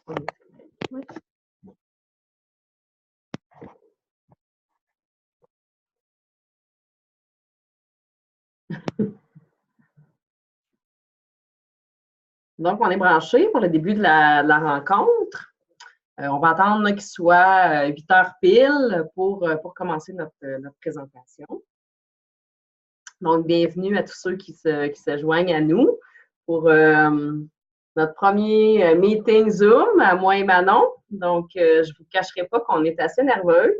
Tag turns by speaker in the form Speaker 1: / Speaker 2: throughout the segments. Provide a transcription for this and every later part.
Speaker 1: Oui. Donc, on est branché pour le début de la rencontre. On va attendre qu'il soit 8 heures pile pour commencer notre présentation. Donc, bienvenue à tous ceux qui se joignent à nous pour notre premier meeting Zoom, à moi et Manon. Donc, je ne vous cacherai pas qu'on est assez nerveuse.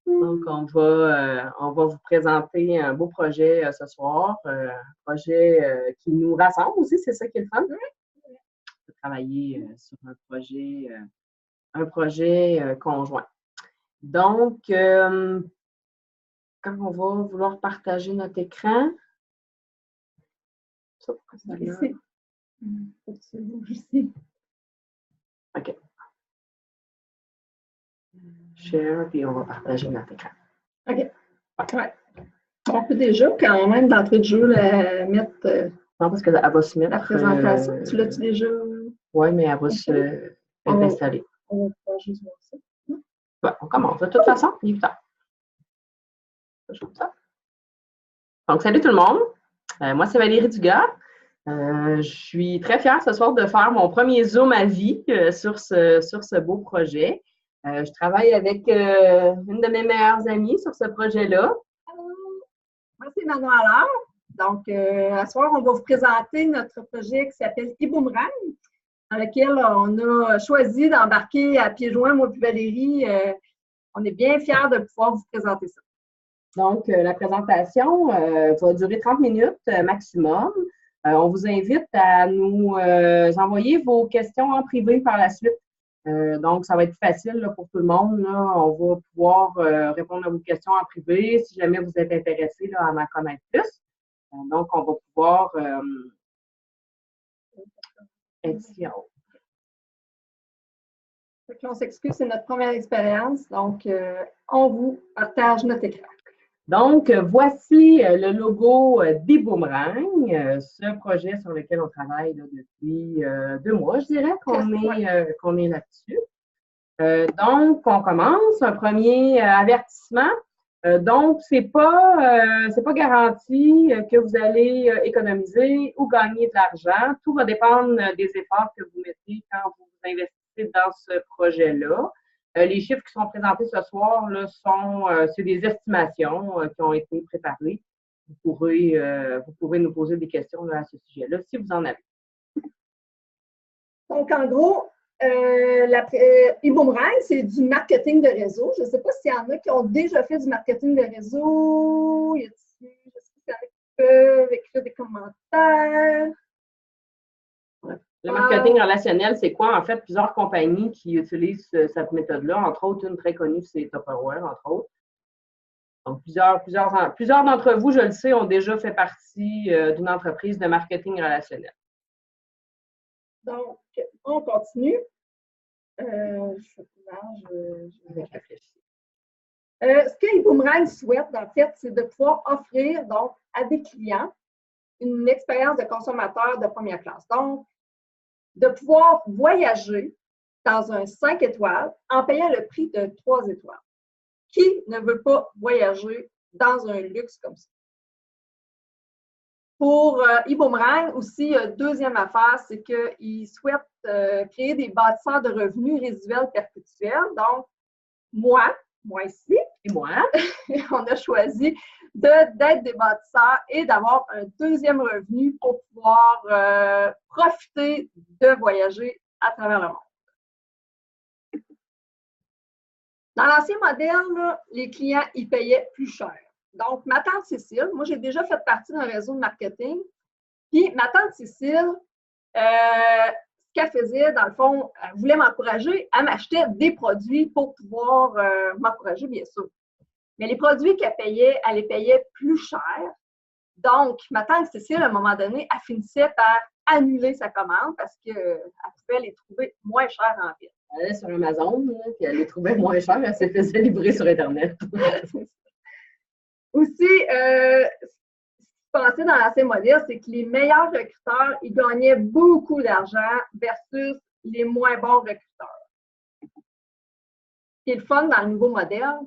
Speaker 1: Donc, on va vous présenter un beau projet ce soir, un projet qui nous rassemble aussi, c'est ça qui est le fun. De travailler sur un projet conjoint. Donc, quand on va vouloir partager notre écran, ça, pourquoi ça OK. Share, puis on va partager notre écran.
Speaker 2: OK. Ouais. On peut déjà, quand même, d'entrée de jeu, la mettre.
Speaker 1: Non, parce qu'elle va se mettre.
Speaker 2: La présentation. Tu l'as-tu déjà?
Speaker 1: Oui, mais elle va s'installer.
Speaker 2: On va juste voir ça.
Speaker 1: Ouais, on commence. De toute façon, il est temps. Donc, salut tout le monde. Moi, c'est Valérie Dugas. Je suis très fière ce soir de faire mon premier Zoom à vie sur ce beau projet. Je travaille avec une de mes meilleures amies sur ce projet-là.
Speaker 2: Allô, moi c'est Manon Allard. Donc, ce soir, on va vous présenter notre projet qui s'appelle e-Boomerang, dans lequel on a choisi d'embarquer à pieds joints, moi et Valérie. On est bien fiers de pouvoir vous présenter ça.
Speaker 1: Donc, la présentation va durer 30 minutes maximum. On vous invite à nous envoyer vos questions en privé par la suite. Donc, ça va être facile là, pour tout le monde. Là. On va pouvoir répondre à vos questions en privé si jamais vous êtes intéressé là, à en connaître plus. Donc, on va pouvoir être ici en haut.
Speaker 2: On s'excuse, c'est notre première expérience. Donc, on vous partage notre écran.
Speaker 1: Donc, voici le logo d'e-Boomerang, ce projet sur lequel on travaille là, depuis 2 mois, je dirais qu'on est là-dessus. Donc, on commence. Un premier avertissement. Donc, c'est pas garanti que vous allez économiser ou gagner de l'argent. Tout va dépendre des efforts que vous mettez quand vous investissez dans ce projet-là. Les chiffres qui sont présentés ce soir là, c'est des estimations qui ont été préparées. Vous pourrez nous poser des questions là, à ce sujet-là si vous en avez.
Speaker 2: Donc, en gros, e-Boomerang, c'est du marketing de réseau. Je ne sais pas s'il y en a qui ont déjà fait du marketing de réseau. Je ne sais pas s'il y en a qui peuvent écrire des commentaires.
Speaker 1: Le marketing relationnel, c'est quoi? En fait, plusieurs compagnies qui utilisent cette méthode-là, entre autres, une très connue, c'est Tupperware, entre autres. Donc, plusieurs d'entre vous, je le sais, ont déjà fait partie d'une entreprise de marketing relationnel.
Speaker 2: Donc, on continue. Je vais
Speaker 1: réfléchir.
Speaker 2: Ce que e-Boomerang souhaite, en fait, c'est de pouvoir offrir donc, à des clients une expérience de consommateur de première classe. Donc, de pouvoir voyager dans un 5 étoiles en payant le prix de 3 étoiles. Qui ne veut pas voyager dans un luxe comme ça? Pour e-Boomerang, aussi, deuxième affaire, c'est qu'ils souhaitent créer des bâtisseurs de revenus résiduels perpétuels. Donc, moi ici,
Speaker 1: et moi,
Speaker 2: on a choisi d'être des bâtisseurs et d'avoir un deuxième revenu pour pouvoir profiter de voyager à travers le monde. Dans l'ancien modèle, là, les clients, ils payaient plus cher. Donc, ma tante Cécile, moi, j'ai déjà fait partie d'un réseau de marketing. Puis, ma tante Cécile, ce qu'elle faisait, dans le fond, elle voulait m'encourager. Elle m'achetait des produits pour pouvoir m'encourager, bien sûr. Mais les produits qu'elle payait, elle les payait plus cher. Donc, ma tante Cécile, à un moment donné, elle finissait par annuler sa commande parce qu'elle pouvait les trouver moins chères en ville.
Speaker 1: Elle allait sur Amazon, là, puis elle les trouvait moins chères, elle se faisait livrer sur Internet.
Speaker 2: Aussi, passait dans l'ancien modèle, c'est que les meilleurs recruteurs, ils gagnaient beaucoup d'argent versus les moins bons recruteurs. Ce qui est le fun dans le nouveau modèle,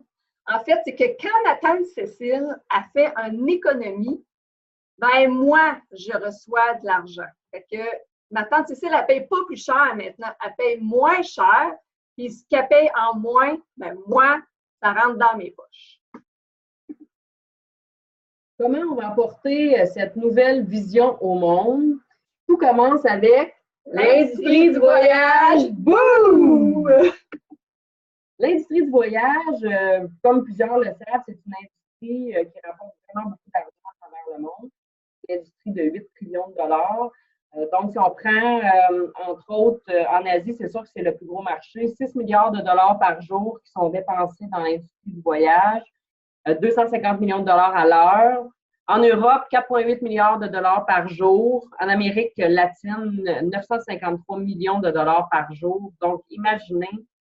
Speaker 2: en fait, c'est que quand ma tante Cécile a fait une économie, ben moi, je reçois de l'argent. Fait que ma tante Cécile, elle ne paye pas plus cher maintenant, elle paye moins cher, puis ce qu'elle paye en moins, ben moi, ça rentre dans mes poches.
Speaker 1: Comment on va apporter cette nouvelle vision au monde? Tout commence avec l'industrie du voyage. Boum! L'industrie du voyage, comme plusieurs le savent, c'est une industrie qui rapporte vraiment beaucoup d'argent à travers le monde. L'industrie de 8 trillions de dollars. Donc, si on prend, entre autres, en Asie, c'est sûr que c'est le plus gros marché, 6 milliards de dollars par jour qui sont dépensés dans l'industrie du voyage, 250 millions de dollars à l'heure. En Europe, 4,8 milliards de dollars par jour. En Amérique latine, 953 millions de dollars par jour. Donc, imaginez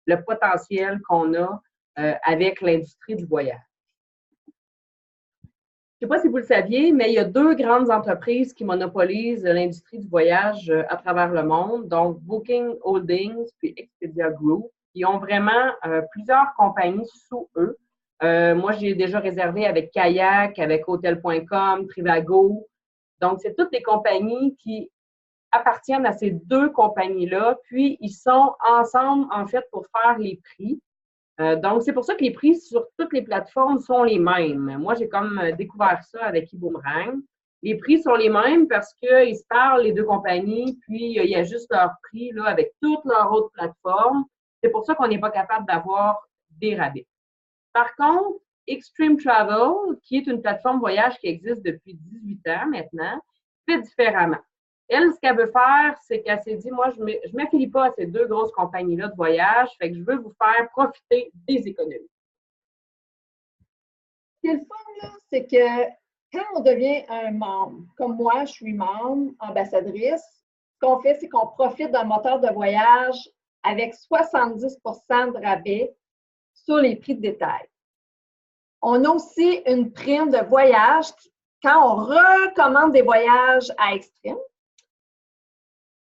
Speaker 1: le potentiel qu'on a avec l'industrie du voyage. Je ne sais pas si vous le saviez, mais il y a 2 grandes entreprises qui monopolisent l'industrie du voyage à travers le monde, donc Booking Holdings puis Expedia Group. Ils ont vraiment plusieurs compagnies sous eux. Moi, j'ai déjà réservé avec Kayak, avec Hotel.com, Trivago. Donc, c'est toutes des compagnies qui appartiennent à ces 2 compagnies-là, puis ils sont ensemble, en fait, pour faire les prix. Donc, c'est pour ça que les prix sur toutes les plateformes sont les mêmes. Moi, j'ai comme découvert ça avec eBoomerang. Les prix sont les mêmes parce qu'ils se parlent, les 2 compagnies, puis il y a juste leur prix là, avec toutes leurs autres plateformes. C'est pour ça qu'on n'est pas capable d'avoir des rabais. Par contre, Extreme Travel, qui est une plateforme voyage qui existe depuis 18 ans maintenant, fait différemment. Elle, ce qu'elle veut faire, c'est qu'elle s'est dit, moi, je ne m'affilie pas à ces 2 grosses compagnies-là de voyage, fait que je veux vous faire profiter des économies.
Speaker 2: Ce qui est le fun, là, c'est que quand on devient un membre, comme moi, je suis membre, ambassadrice, ce qu'on fait, c'est qu'on profite d'un moteur de voyage avec 70 de rabais sur les prix de détail. On a aussi une prime de voyage quand on recommande des voyages à Extreme.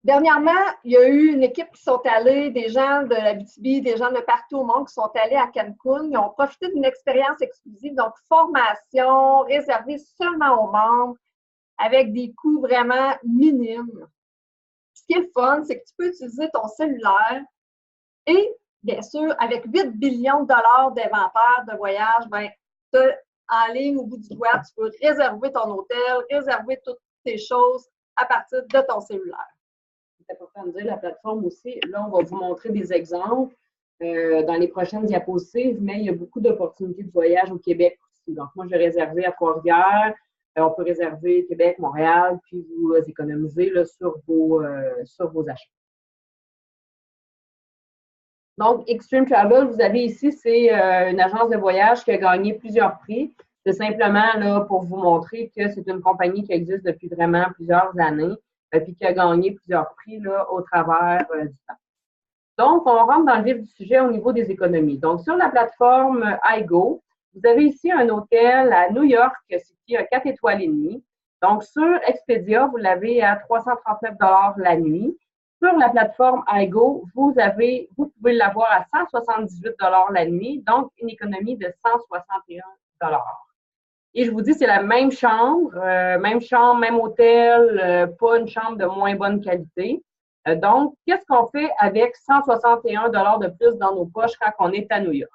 Speaker 2: Dernièrement, il y a eu une équipe qui sont allés, des gens de l'Abitibi, des gens de partout au monde qui sont allés à Cancun. Ils ont profité d'une expérience exclusive, donc formation réservée seulement aux membres avec des coûts vraiment minimes. Ce qui est le fun, c'est que tu peux utiliser ton cellulaire et, bien sûr, avec 8 billions de dollars d'inventaire de voyage, ben, en ligne au bout du doigt, tu peux réserver ton hôtel, réserver toutes tes choses à partir de ton cellulaire.
Speaker 1: C'est important de dire, la plateforme aussi, là, on va vous montrer des exemples dans les prochaines diapositives, mais il y a beaucoup d'opportunités de voyage au Québec aussi. Donc, moi, j'ai réservé à Trois-Rivières. On peut réserver Québec, Montréal, puis vous économiser là, sur vos achats. Donc, Extreme Travel, vous avez ici, c'est une agence de voyage qui a gagné plusieurs prix. C'est simplement là, pour vous montrer que c'est une compagnie qui existe depuis vraiment plusieurs années, puis qui a gagné plusieurs prix là, au travers du temps. Donc, on rentre dans le vif du sujet au niveau des économies. Donc, sur la plateforme iGo, vous avez ici un hôtel à New York qui a 4 étoiles et demie. Donc, sur Expedia, vous l'avez à 339 $ la nuit. Sur la plateforme iGo, vous pouvez l'avoir à 178 $ la nuit, donc une économie de 161 $. Et je vous dis, c'est la même chambre, même hôtel, pas une chambre de moins bonne qualité. Donc, qu'est-ce qu'on fait avec 161 $ de plus dans nos poches quand on est à New York?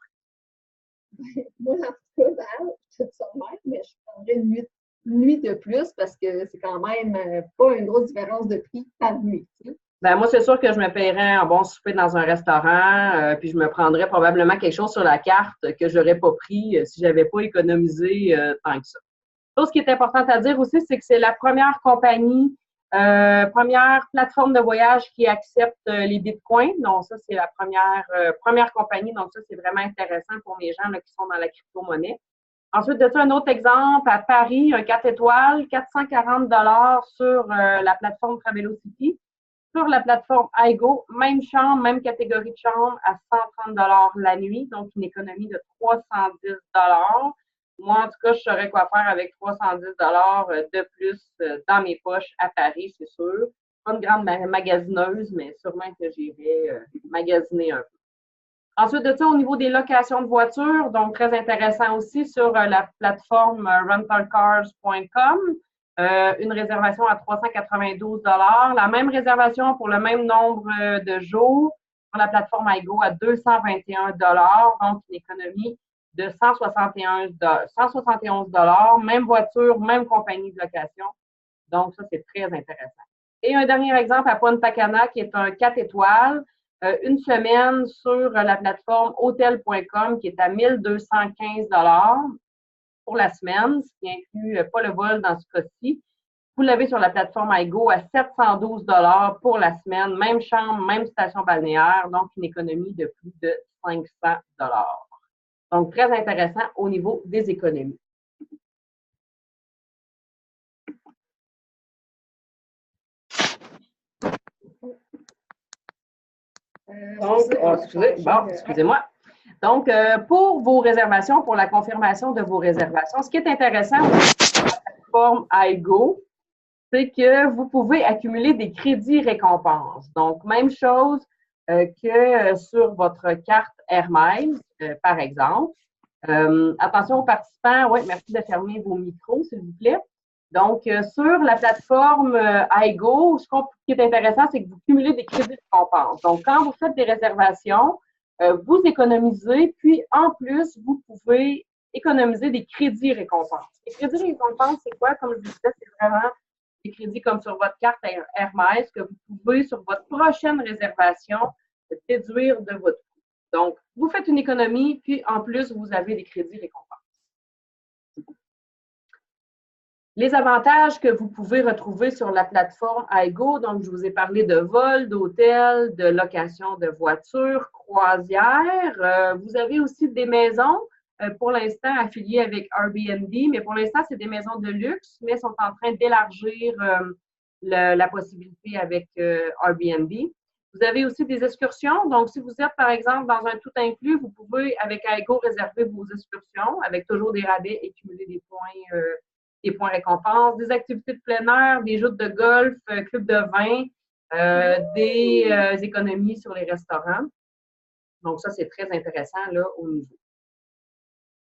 Speaker 2: Moi, en tout cas, je te même, mais je prendrais une nuit de plus parce que c'est quand même pas une grosse différence de prix par nuit. Tu sais.
Speaker 1: Ben, moi, c'est sûr que je me paierais un bon souper dans un restaurant, puis je me prendrais probablement quelque chose sur la carte que je n'aurais pas pris si je n'avais pas économisé tant que ça. Chose qui est importante à dire aussi, c'est que c'est la première compagnie, première plateforme de voyage qui accepte les bitcoins. Donc, ça, c'est la première compagnie. Donc, ça, c'est vraiment intéressant pour les gens là, qui sont dans la crypto-monnaie. Ensuite de ça, un autre exemple, à Paris, un 4 étoiles, 440 $ sur la plateforme Travelocity. Sur la plateforme iGo, même chambre, même catégorie de chambre à 130 $ la nuit, donc une économie de 310 $. moi, en tout cas, je saurais quoi faire avec 310 de plus dans mes poches à Paris, c'est sûr. Pas une grande magasineuse, mais sûrement que j'irai magasiner un peu. Ensuite de ça, au niveau des locations de voitures, donc très intéressant aussi sur la plateforme rentalcars.com, une réservation à 392 $. La même réservation pour le même nombre de jours sur la plateforme iGo à 221 $, donc une économie de 171 $. Même voiture, même compagnie de location. Donc, ça, c'est très intéressant. Et un dernier exemple à Punta Cana, qui est un 4 étoiles, une semaine sur la plateforme hotel.com qui est à 1215 $ pour la semaine, ce qui inclut pas le vol dans ce cas-ci. Vous l'avez sur la plateforme iGo à 712 $ pour la semaine, même chambre, même station balnéaire, donc une économie de plus de 500 $. Donc, très intéressant au niveau des économies. Donc, excusez-moi. Donc, pour vos réservations, pour la confirmation de vos réservations, ce qui est intéressant sur la plateforme iGo, c'est que vous pouvez accumuler des crédits récompenses. Donc, même chose que sur votre carte Hermès, par exemple. Attention aux participants, oui, merci de fermer vos micros, s'il vous plaît. Donc, sur la plateforme iGo, ce qui est intéressant, c'est que vous cumulez des crédits de récompense. Donc, quand vous faites des réservations, vous économisez, puis en plus, vous pouvez économiser des crédits récompenses. Les crédits récompenses, c'est quoi? Comme je vous disais, c'est vraiment des crédits comme sur votre carte Hermès que vous pouvez, sur votre prochaine réservation, déduire de votre coût. Donc, vous faites une économie, puis en plus, vous avez des crédits récompenses. Les avantages que vous pouvez retrouver sur la plateforme iGo, donc je vous ai parlé de vol, d'hôtel, de location de voitures, croisières. Vous avez aussi des maisons, pour l'instant affiliées avec Airbnb, mais pour l'instant, c'est des maisons de luxe, mais sont en train d'élargir la possibilité avec Airbnb. Vous avez aussi des excursions. Donc, si vous êtes, par exemple, dans un tout inclus, vous pouvez, avec iGo, réserver vos excursions avec toujours des rabais et cumuler des points récompenses, des activités de plein air, des joutes de golf, club de vin, des économies sur les restaurants. Donc, ça, c'est très intéressant là, au niveau.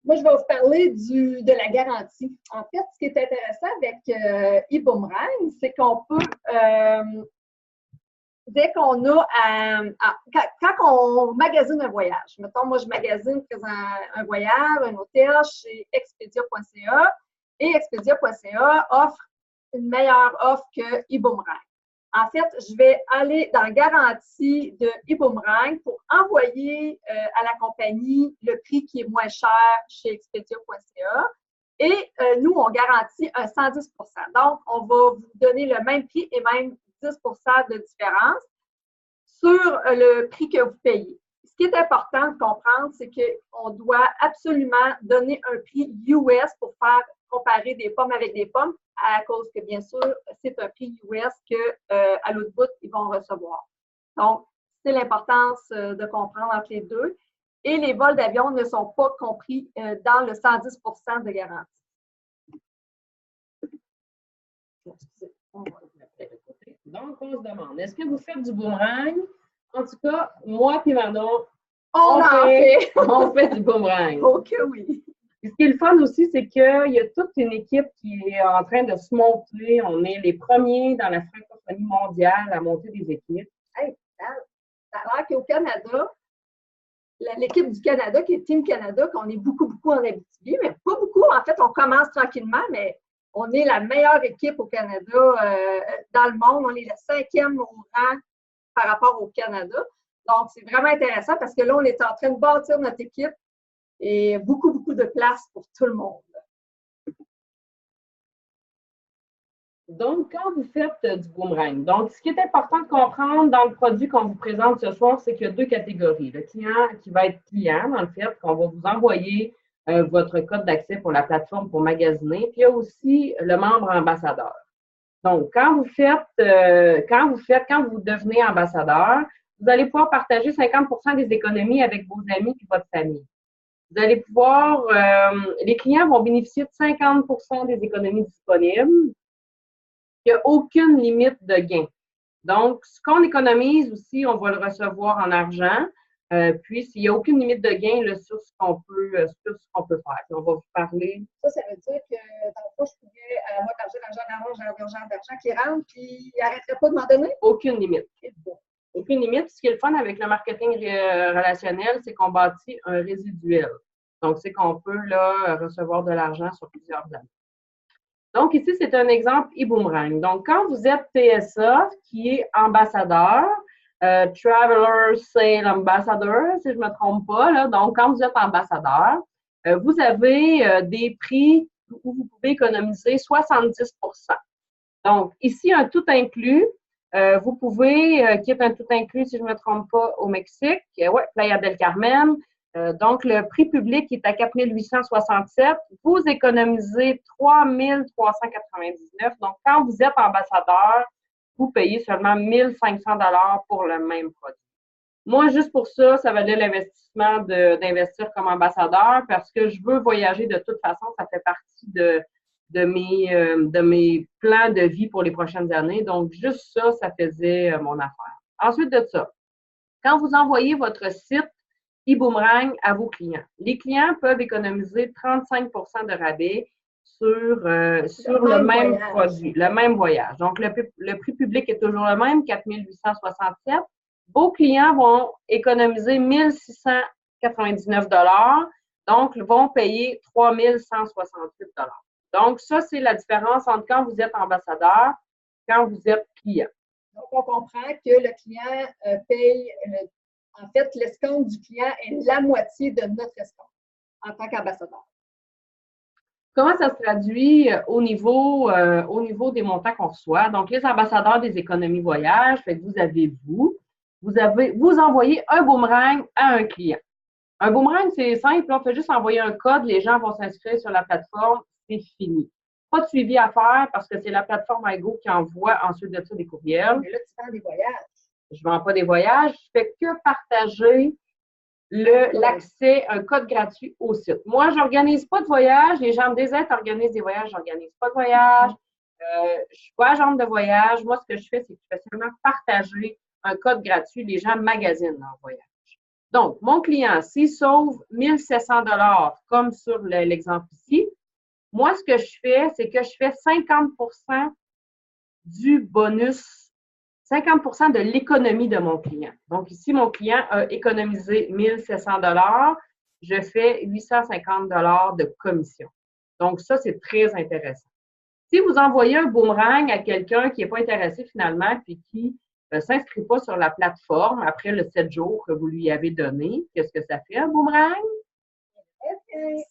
Speaker 2: Moi, je vais vous parler de la garantie. En fait, ce qui est intéressant avec eBoomerang, c'est qu'on peut, dès qu'on a quand on magasine un voyage, mettons, moi, je magasine un voyage, un hôtel chez Expedia.ca, et Expedia.ca offre une meilleure offre que eBoomerang. En fait, je vais aller dans la garantie de eBoomerang pour envoyer à la compagnie le prix qui est moins cher chez Expedia.ca. Et nous, on garantit un 110 %. Donc, on va vous donner le même prix et même 10 % de différence sur le prix que vous payez. Ce qui est important de comprendre, c'est qu'on doit absolument donner un prix US pour faire comparer des pommes avec des pommes, à cause que, bien sûr, c'est un prix US qu'à l'autre bout, ils vont recevoir. Donc, c'est l'importance de comprendre entre les deux. Et les vols d'avion ne sont pas compris dans le 110 % de garantie.
Speaker 1: Donc, on se demande, est-ce que vous faites du boomerang? En tout cas, moi et Manon,
Speaker 2: on
Speaker 1: fait du boomerang.
Speaker 2: OK, oui.
Speaker 1: Et ce qui est le fun aussi, c'est qu'il y a toute une équipe qui est en train de se monter. On est les premiers dans la francophonie mondiale à monter des équipes.
Speaker 2: Hey, ça a l'air qu'au Canada, l'équipe du Canada, qui est Team Canada, qu'on est beaucoup en Abitibi, mais pas beaucoup. En fait, on commence tranquillement, mais on est la meilleure équipe au Canada dans le monde. On est le 5e au rang par rapport au Canada. Donc, c'est vraiment intéressant parce que là, on est en train de bâtir notre équipe et beaucoup de place pour tout le monde.
Speaker 1: Donc, quand vous faites du boomerang, donc ce qui est important de comprendre dans le produit qu'on vous présente ce soir, c'est qu'il y a 2 catégories. Le client qui va être client, dans le fait, qu'on va vous envoyer votre code d'accès pour la plateforme pour magasiner, puis il y a aussi le membre ambassadeur. Donc, quand vous devenez ambassadeur, vous allez pouvoir partager 50 % des économies avec vos amis et votre famille. Vous allez pouvoir, les clients vont bénéficier de 50% des économies disponibles. Il n'y a aucune limite de gain. Donc, ce qu'on économise aussi, on va le recevoir en argent. Puis, s'il n'y a aucune limite de gain là, sur ce qu'on peut faire. On va vous parler.
Speaker 2: Ça veut dire que dans le fond, je pourrais avoir d'argent qui rentre, puis il n'arrêterait pas de m'en donner?
Speaker 1: Aucune limite. Aucune limite. Ce qui est le fun avec le marketing relationnel, c'est qu'on bâtit un résiduel. Donc, c'est qu'on peut là, recevoir de l'argent sur plusieurs années. Donc, ici, c'est un exemple e-boomerang. Donc, quand vous êtes TSA, qui est ambassadeur, Traveler Sale Ambassador, si je ne me trompe pas, là. Donc, quand vous êtes ambassadeur, vous avez des prix où vous pouvez économiser 70%. Donc, ici, un tout inclus, vous pouvez, qui est un tout inclus, si je ne me trompe pas, au Mexique, Playa del Carmen. Donc, le prix public est à 4 867. Vous économisez 3 399. Donc, quand vous êtes ambassadeur, vous payez seulement 1 500 $ pour le même produit. Moi, juste pour ça, ça valait l'investissement d'investir comme ambassadeur parce que je veux voyager de toute façon. Ça fait partie de mes plans de vie pour les prochaines années. Donc, juste ça, ça faisait mon affaire. Ensuite de ça, quand vous envoyez votre site e-boomerang à vos clients, les clients peuvent économiser 35% de rabais sur le même produit, le même voyage. Donc, le prix public est toujours le même, 4 867. Vos clients vont économiser 1 699 $, donc vont payer 3 168 $. Donc, ça, c'est la différence entre quand vous êtes ambassadeur et quand vous êtes client.
Speaker 2: Donc, on comprend que le client paye, en fait, l'escompte du client est la moitié de notre escompte en tant qu'ambassadeur.
Speaker 1: Comment ça se traduit au niveau des montants qu'on reçoit? Donc, les ambassadeurs des économies voyage, fait que vous envoyez un boomerang à un client. Un boomerang, c'est simple, on fait juste envoyer un code, les gens vont s'inscrire sur la plateforme, c'est fini. Pas de suivi à faire parce que c'est la plateforme iGo qui envoie ensuite de ça des courriels.
Speaker 2: Mais là, tu vends des voyages.
Speaker 1: Je ne vends pas des voyages, je fais que partager l'accès, un code gratuit au site. Moi, je n'organise pas de voyage. Les gens me disent, hey, tu organises des voyages, je n'organise pas de voyage. Je ne suis pas agente de voyage. Moi, ce que je fais, c'est que je fais seulement partager un code gratuit. Les gens magasinent leur voyage. Donc, mon client, s'il sauve 1 700 $ comme sur l'exemple ici, moi, ce que je fais, c'est que je fais 50% du bonus, 50% de l'économie de mon client. Donc, ici, mon client a économisé 1 700 $, je fais 850 $ de commission. Donc, ça, c'est très intéressant. Si vous envoyez un boomerang à quelqu'un qui n'est pas intéressé finalement puis qui ne s'inscrit pas sur la plateforme après le 7 jours que vous lui avez donné, qu'est-ce que ça fait, un boomerang?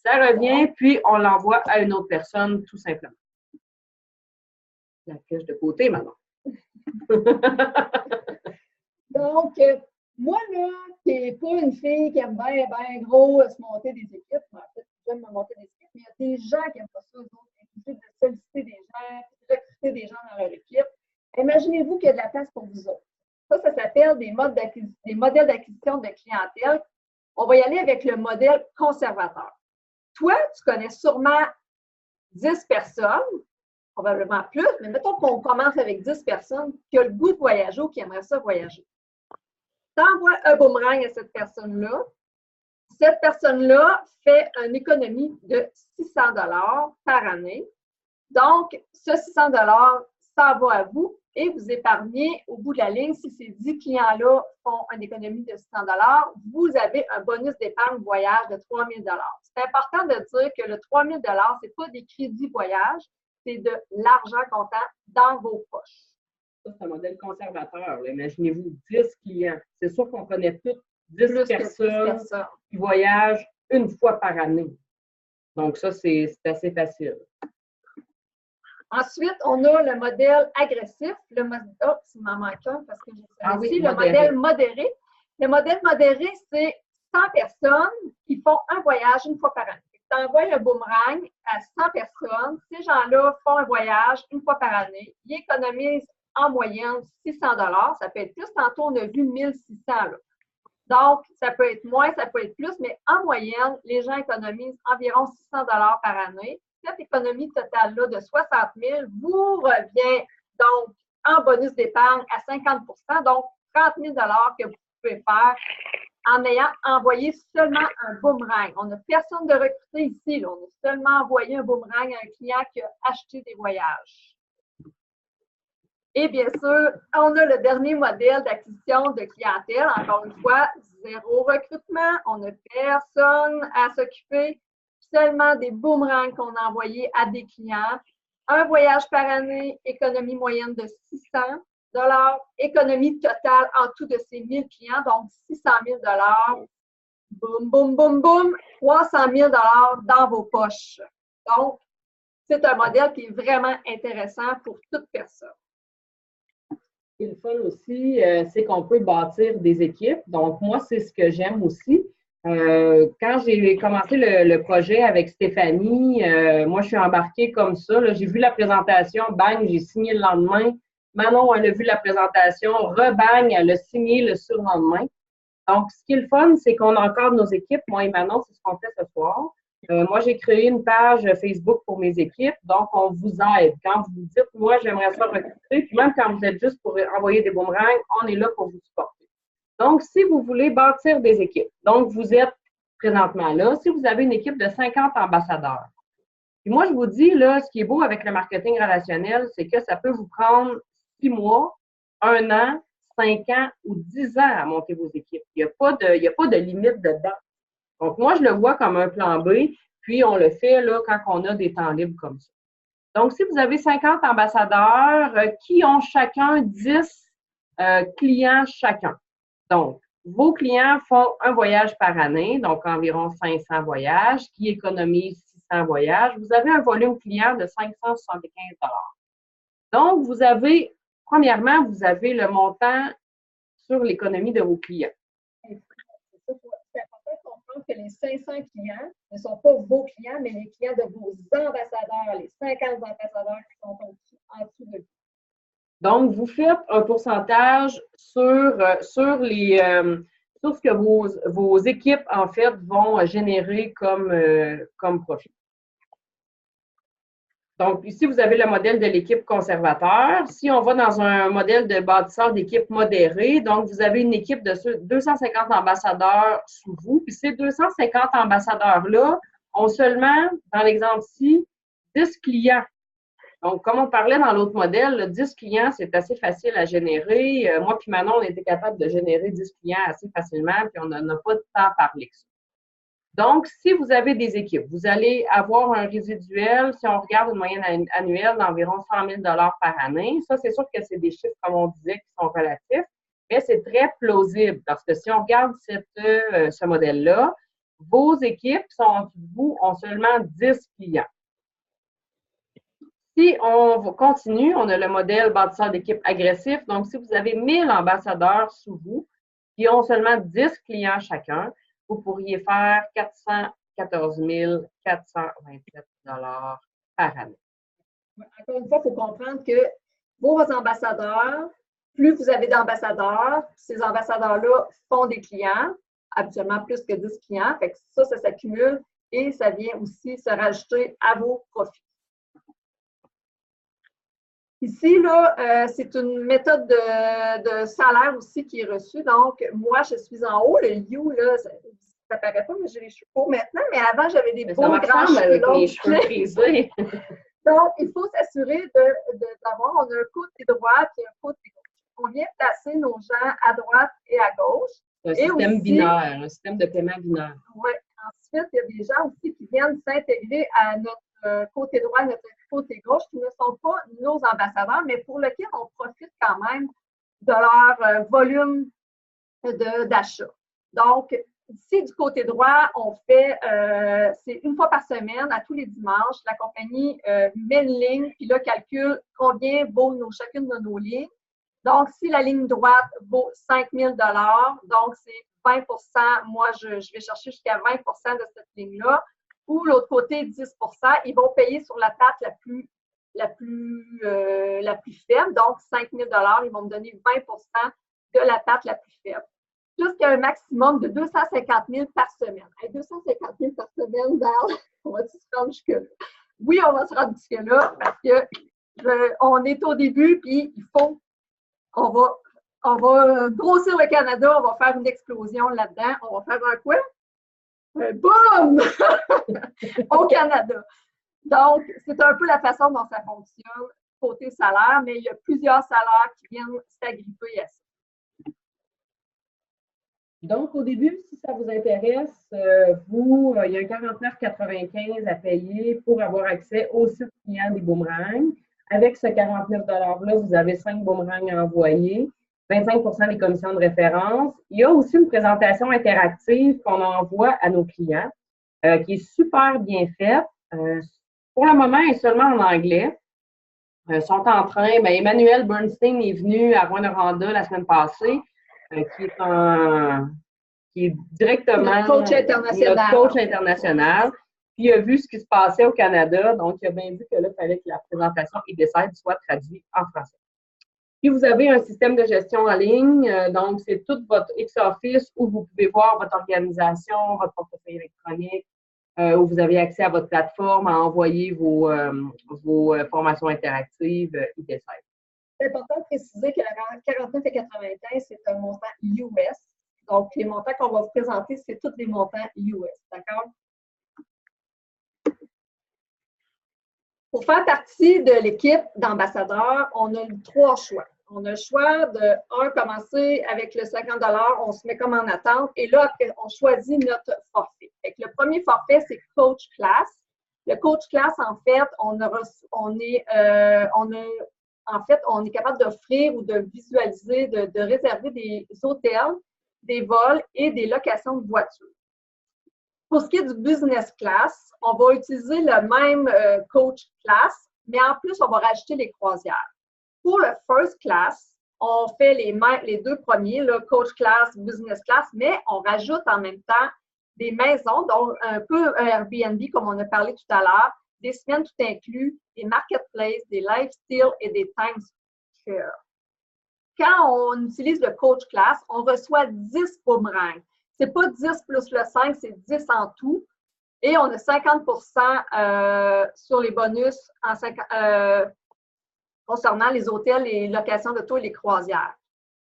Speaker 1: Ça revient, puis on l'envoie à une autre personne, tout simplement. La flèche de côté, maintenant.
Speaker 2: Donc, moi, là, qui n'ai pas une fille qui aime bien, bien gros se monter des équipes, en fait, j'aime me monter des équipes, mais il y a des gens qui n'aiment pas ça, eux autres, de solliciter des gens, de recruter des gens dans leur équipe. Imaginez-vous qu'il y a de la place pour vous autres. Ça s'appelle des modèles d'acquisition de clientèle. On va y aller avec le modèle conservateur. Toi, tu connais sûrement 10 personnes, probablement plus, mais mettons qu'on commence avec 10 personnes qui ont le goût de voyager ou qui aimeraient ça voyager. Tu envoies un boomerang à cette personne-là. Cette personne-là fait une économie de 600 $ par année. Donc, ce 600 $, ça va à vous et vous épargnez au bout de la ligne. Si ces 10 clients-là font une économie de 600 $, vous avez un bonus d'épargne voyage de 3 000 $. C'est important de dire que le 3 000 $, ce n'est pas des crédits voyage, c'est de l'argent comptant dans vos poches.
Speaker 1: Ça, c'est un modèle conservateur. Imaginez-vous 10 clients. C'est sûr qu'on connaît toutes 10 personnes qui voyagent une fois par année. Donc, ça, c'est assez facile.
Speaker 2: Ensuite, on a le modèle agressif. Il m'en manque un parce que j'ai aussi le modèle modéré. Le modèle modéré, c'est 100 personnes qui font un voyage une fois par année. Tu envoies un boomerang à 100 personnes. Ces gens-là font un voyage une fois par année. Ils économisent en moyenne 600 $. Ça peut être plus. Tantôt, on a vu 1600 $. Donc, ça peut être moins, ça peut être plus, mais en moyenne, les gens économisent environ 600 $ par année. Cette économie totale-là de 60 000 vous revient donc en bonus d'épargne à 50 %, donc 30 000 $ que vous pouvez faire en ayant envoyé seulement un boomerang. On n'a personne de recruté ici, là. On a seulement envoyé un boomerang à un client qui a acheté des voyages. Et bien sûr, on a le dernier modèle d'acquisition de clientèle. Encore une fois, zéro recrutement, on n'a personne à s'occuper, seulement des boomerangs qu'on a envoyés à des clients. Un voyage par année, économie moyenne de 600 $, économie totale en tout de ces 1000 clients, donc 600 000 $. Boum, boum, boum, boum, 300 000 $ dans vos poches. Donc, c'est un modèle qui est vraiment intéressant pour toute personne.
Speaker 1: Ce qui est le fun aussi, c'est qu'on peut bâtir des équipes. Donc, moi, c'est ce que j'aime aussi. Quand j'ai commencé le projet avec Stéphanie, moi, je suis embarquée comme ça. J'ai vu la présentation, bang, j'ai signé le lendemain. Manon, elle a vu la présentation, rebang, elle a signé le surlendemain. Donc, ce qui est le fun, c'est qu'on encadre nos équipes. Moi et Manon, c'est ce qu'on fait ce soir. Moi, j'ai créé une page Facebook pour mes équipes. Donc, on vous aide. Quand vous vous dites, moi, j'aimerais ça recruter, puis même quand vous êtes juste pour envoyer des boomerangs, on est là pour vous supporter. Donc, si vous voulez bâtir des équipes, donc vous êtes présentement là, si vous avez une équipe de 50 ambassadeurs, puis moi, je vous dis, là, ce qui est beau avec le marketing relationnel, c'est que ça peut vous prendre 6 mois, 1 an, 5 ans ou 10 ans à monter vos équipes. Il n'y a pas de limite dedans. Donc, moi, je le vois comme un plan B, puis on le fait là quand on a des temps libres comme ça. Donc, si vous avez 50 ambassadeurs qui ont chacun 10 clients chacun. Donc, vos clients font un voyage par année, donc environ 500 voyages, qui économisent 600 voyages. Vous avez un volume client de 575 $. Donc, vous avez, premièrement, vous avez le montant sur l'économie de vos clients.
Speaker 2: C'est important de comprendre que les 500 clients ne sont pas vos clients, mais les clients de vos ambassadeurs, les 50 ambassadeurs qui sont en dessous de vous.
Speaker 1: Donc, vous faites un pourcentage sur ce que vos équipes, en fait, vont générer comme profit. Donc, ici, vous avez le modèle de l'équipe conservateur. Si on va dans un modèle de bâtisseur d'équipe modéré, donc vous avez une équipe de 250 ambassadeurs sous vous. Puis ces 250 ambassadeurs-là ont seulement, dans l'exemple-ci, 10 clients. Donc, comme on parlait dans l'autre modèle, 10 clients, c'est assez facile à générer. Moi puis Manon, on était capable de générer 10 clients assez facilement, puis on n'en a pas de temps à parler que ça. Donc, si vous avez des équipes, vous allez avoir un résiduel, si on regarde une moyenne annuelle, d'environ 100 000 $ par année. Ça, c'est sûr que c'est des chiffres, comme on disait, qui sont relatifs, mais c'est très plausible parce que si on regarde ce modèle-là, vos équipes sont en dessous de vous, ont seulement 10 clients. Si on continue, on a le modèle bâtisseur d'équipe agressif. Donc, si vous avez 1000 ambassadeurs sous vous qui ont seulement 10 clients chacun, vous pourriez faire 414 427 $ par année.
Speaker 2: Encore une fois, il faut comprendre que vos ambassadeurs, plus vous avez d'ambassadeurs, ces ambassadeurs-là font des clients, habituellement plus que 10 clients. Fait que ça s'accumule et ça vient aussi se rajouter à vos profits. Ici, là, c'est une méthode de salaire aussi qui est reçue. Donc, moi, je suis en haut. Le You, là, ça ne paraît pas, mais j'ai les cheveux courts maintenant. Mais avant, j'avais des beaux grands cheveux
Speaker 1: avec mes cheveux frisés.
Speaker 2: Donc, il faut s'assurer d'avoir, on a un côté droit et un côté gauche. On vient placer nos gens à droite et à gauche.
Speaker 1: Un système binaire, un système de paiement binaire.
Speaker 2: Oui. Ensuite, il y a des gens aussi qui viennent s'intégrer à notre côté droit, notre côté gauche, qui ne sont pas nos ambassadeurs, mais pour lesquels on profite quand même de leur volume d'achat. Donc, ici, du côté droit, on fait, c'est une fois par semaine, à tous les dimanches, la compagnie met une ligne, puis là, calcule combien vaut chacune de nos lignes. Donc, si la ligne droite vaut 5 000 $, donc c'est 20 %, moi, je vais chercher jusqu'à 20 % de cette ligne-là, ou l'autre côté, 10 %, ils vont payer sur la patte la plus faible, donc 5 000 $, ils vont me donner 20 % de la patte la plus faible. jusqu'à un maximum de 250 000 par semaine. 250 000 par semaine, Val, on va se rendre jusque-là? Oui, on va se rendre jusque-là parce que on est au début, puis on va grossir le Canada, on va faire une explosion là-dedans. On va faire un quoi? Un boom! Au Canada. Donc, c'est un peu la façon dont ça fonctionne côté salaire, mais il y a plusieurs salaires qui viennent s'agripper à ça.
Speaker 1: Donc, au début, si ça vous intéresse, il y a un 49,95 à payer pour avoir accès au site client des boomerangs. Avec ce 49 $-là, vous avez 5 boomerangs à envoyer, 25 des commissions de référence. Il y a aussi une présentation interactive qu'on envoie à nos clients, qui est super bien faite. Pour le moment, elle est seulement en anglais. Sont en train, Emmanuel Bernstein est venu à Rwanda la semaine passée, qui est directement
Speaker 2: notre coach international.
Speaker 1: Puis il a vu ce qui se passait au Canada, donc il a bien vu que là, il fallait que la présentation IDESAID soit traduite en français. Puis vous avez un système de gestion en ligne, donc c'est tout votre X-Office où vous pouvez voir votre organisation, votre portefeuille électronique, où vous avez accès à votre plateforme, à envoyer vos formations interactives IDESAID.
Speaker 2: C'est important de préciser que le 49,95, c'est un montant US. Donc, les montants qu'on va vous présenter, c'est tous les montants US. D'accord? Pour faire partie de l'équipe d'ambassadeurs, on a eu 3 choix. On a le choix de, commencer avec le 50 $, on se met comme en attente, et là, après, on choisit notre forfait. Fait que le premier forfait, c'est Coach Class. Le Coach Class, en fait, on est capable d'offrir ou de visualiser, de réserver des hôtels, des vols et des locations de voitures. Pour ce qui est du business class, on va utiliser le même coach class, mais en plus, on va rajouter les croisières. Pour le first class, on fait les 2 premiers, le coach class, business class, mais on rajoute en même temps des maisons, donc un peu un Airbnb, comme on a parlé tout à l'heure, des semaines tout inclus, des marketplaces, des lifestyle et des timeshare. Quand on utilise le coach class, on reçoit 10 boomerangs. Ce n'est pas 10 plus le 5, c'est 10 en tout. Et on a 50 sur les bonus concernant les hôtels, les locations d'auto et les croisières.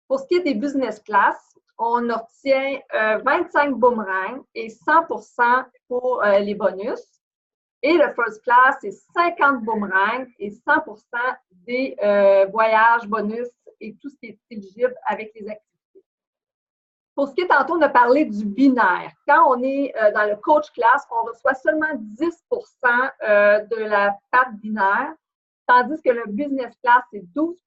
Speaker 2: Pour ce qui est des business class, on obtient 25 boomerangs et 100 pour les bonus. Et le first class, c'est 50 boomerangs et 100 des voyages, bonus et tout ce qui est éligible avec les activités. Pour ce qui est, tantôt, on a parlé du binaire. Quand on est dans le coach class, on reçoit seulement 10 de la part binaire, tandis que le business class, c'est 12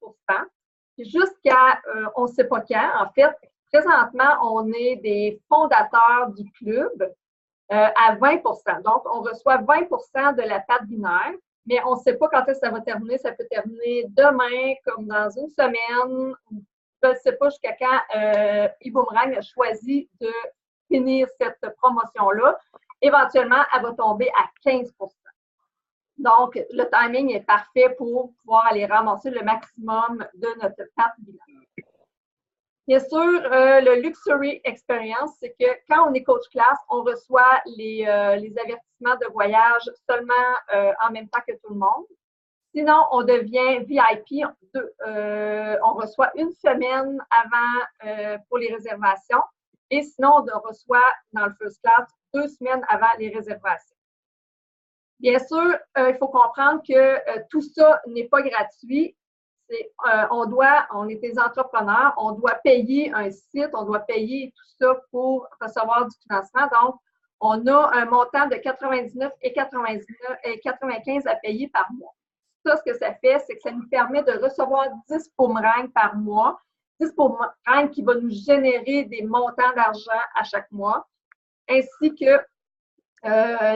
Speaker 2: jusqu'à, on ne sait pas quand. En fait, présentement, on est des fondateurs du club à 20 Donc, on reçoit 20 de la part binaire, mais on ne sait pas quand est-ce que ça va terminer. Ça peut terminer demain, comme dans une semaine. Je ne sais pas jusqu'à quand eBoomerang a choisi de finir cette promotion-là. Éventuellement, elle va tomber à 15 Donc, le timing est parfait pour pouvoir aller ramasser le maximum de notre part binaire. Bien sûr, le Luxury Experience, c'est que quand on est coach class, on reçoit les avertissements de voyage seulement en même temps que tout le monde. Sinon, on devient VIP. On reçoit une semaine avant pour les réservations. Et sinon, on reçoit dans le first class 2 semaines avant les réservations. Bien sûr, il faut comprendre que tout ça n'est pas gratuit. On est des entrepreneurs, on doit payer un site, on doit payer tout ça pour recevoir du financement. Donc, on a un montant de 99 et 95 à payer par mois. Ça, ce que ça fait, c'est que ça nous permet de recevoir 10 boomerangs par mois, 10 boomerangs qui vont nous générer des montants d'argent à chaque mois, ainsi que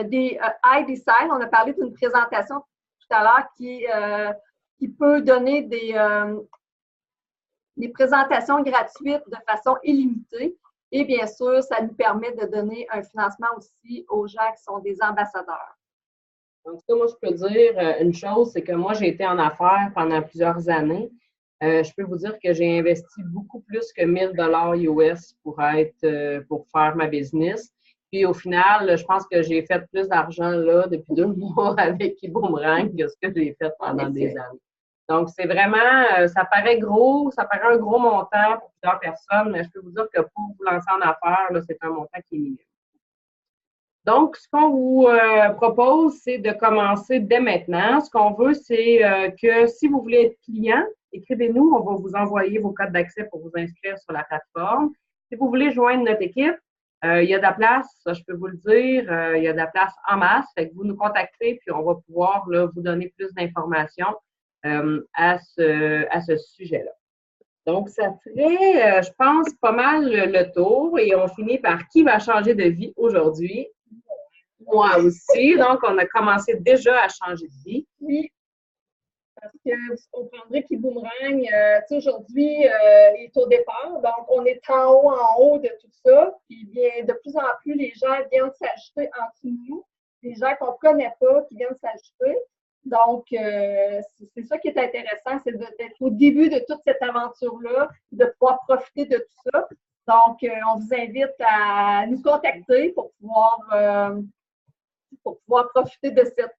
Speaker 2: des iDesign. On a parlé d'une présentation tout à l'heure qui peut donner des présentations gratuites de façon illimitée. Et bien sûr, ça nous permet de donner un financement aussi aux gens qui sont des ambassadeurs.
Speaker 1: En tout cas, moi, je peux dire une chose, c'est que moi, j'ai été en affaires pendant plusieurs années. Je peux vous dire que j'ai investi beaucoup plus que 1000 $ US pour faire ma business. Puis au final, je pense que j'ai fait plus d'argent là depuis 2 mois avec eBoomerang que ce que j'ai fait pendant des années. Donc, c'est vraiment, ça paraît gros, ça paraît un gros montant pour plusieurs personnes, mais je peux vous dire que pour vous lancer en affaires, là, c'est un montant qui est minime. Donc, ce qu'on vous propose, c'est de commencer dès maintenant. Ce qu'on veut, c'est que si vous voulez être client, écrivez-nous, on va vous envoyer vos codes d'accès pour vous inscrire sur la plateforme. Si vous voulez joindre notre équipe, il y a de la place, ça, je peux vous le dire, il y a de la place en masse. Fait que vous nous contactez, puis on va pouvoir là, vous donner plus d'informations à ce sujet-là. Donc, ça ferait, je pense, pas mal le tour et on finit par qui va changer de vie aujourd'hui. Moi aussi. Donc, on a commencé déjà à changer de vie.
Speaker 2: Oui, parce que vous comprendrez qu'eBoomerang, aujourd'hui, est au départ. Donc, on est en haut de tout ça. Puis, bien, de plus en plus, les gens viennent s'ajouter entre nous. Les gens qu'on ne connaît pas qui viennent s'ajouter. Donc, c'est ça qui est intéressant, c'est d'être au début de toute cette aventure-là, de pouvoir profiter de tout ça. Donc, on vous invite à nous contacter pour pouvoir profiter de cette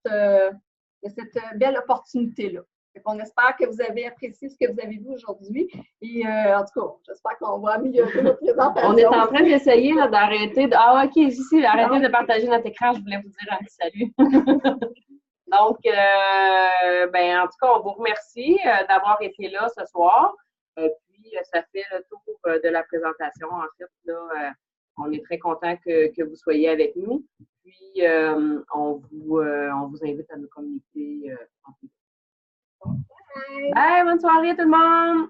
Speaker 2: belle opportunité-là. On espère que vous avez apprécié ce que vous avez vu aujourd'hui. Et en tout cas, j'espère qu'on va améliorer notre présentation.
Speaker 1: On est en train d'essayer d'arrêter de. Ah, OK, ici, arrêtez de partager notre écran. Je voulais vous dire un petit salut. Donc, en tout cas, on vous remercie d'avoir été là ce soir. Puis, ça fait le tour de la présentation. En fait, là, on est très content que vous soyez avec nous. Puis, on vous invite à nous communiquer en plus. Bye, bonne soirée tout le monde!